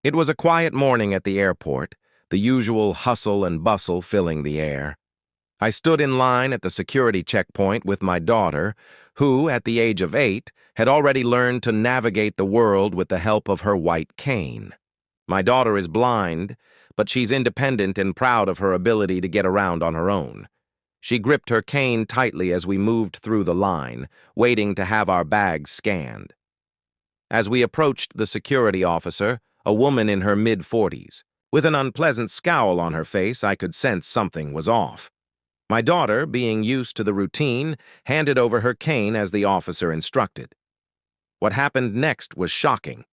It was a quiet morning at the airport, the usual hustle and bustle filling the air. I stood in line at the security checkpoint with my daughter, who, at the age of 8, had already learned to navigate the world with the help of her white cane. My daughter is blind, but she's independent and proud of her ability to get around on her own. She gripped her cane tightly as we moved through the line, waiting to have our bags scanned. As we approached the security officer, a woman in her mid-40s, with an unpleasant scowl on her face, I could sense something was off. My daughter, being used to the routine, handed over her cane as the officer instructed. What happened next was shocking.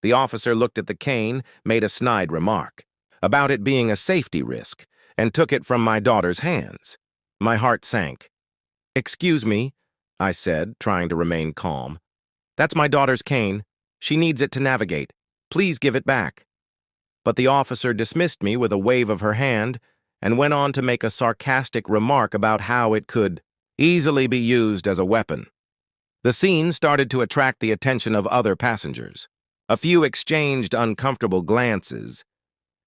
The officer looked at the cane, made a snide remark about it being a safety risk, and took it from my daughter's hands. My heart sank. "Excuse me," I said, trying to remain calm. "That's my daughter's cane. She needs it to navigate. Please give it back." But the officer dismissed me with a wave of her hand and went on to make a sarcastic remark about how it could easily be used as a weapon. The scene started to attract the attention of other passengers. A few exchanged uncomfortable glances,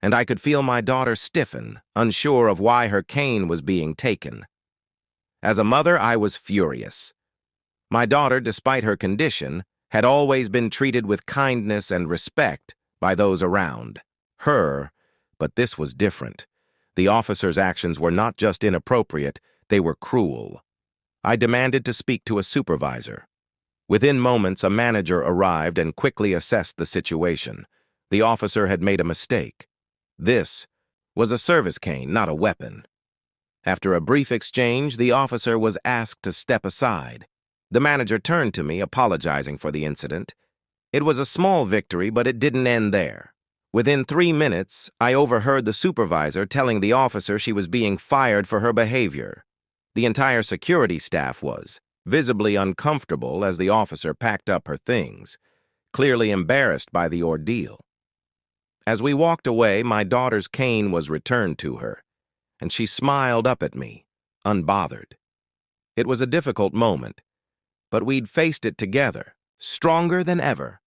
and I could feel my daughter stiffen, unsure of why her cane was being taken. As a mother, I was furious. My daughter, despite her condition, had always been treated with kindness and respect by those around her, but this was different. The officer's actions were not just inappropriate, they were cruel. I demanded to speak to a supervisor. Within moments, a manager arrived and quickly assessed the situation. The officer had made a mistake. This was a service cane, not a weapon. After a brief exchange, the officer was asked to step aside. The manager turned to me, apologizing for the incident. It was a small victory, but it didn't end there. Within 3 minutes, I overheard the supervisor telling the officer she was being fired for her behavior. The entire security staff was visibly uncomfortable as the officer packed up her things, clearly embarrassed by the ordeal. As we walked away, my daughter's cane was returned to her, and she smiled up at me, unbothered. It was a difficult moment, but we'd faced it together, stronger than ever.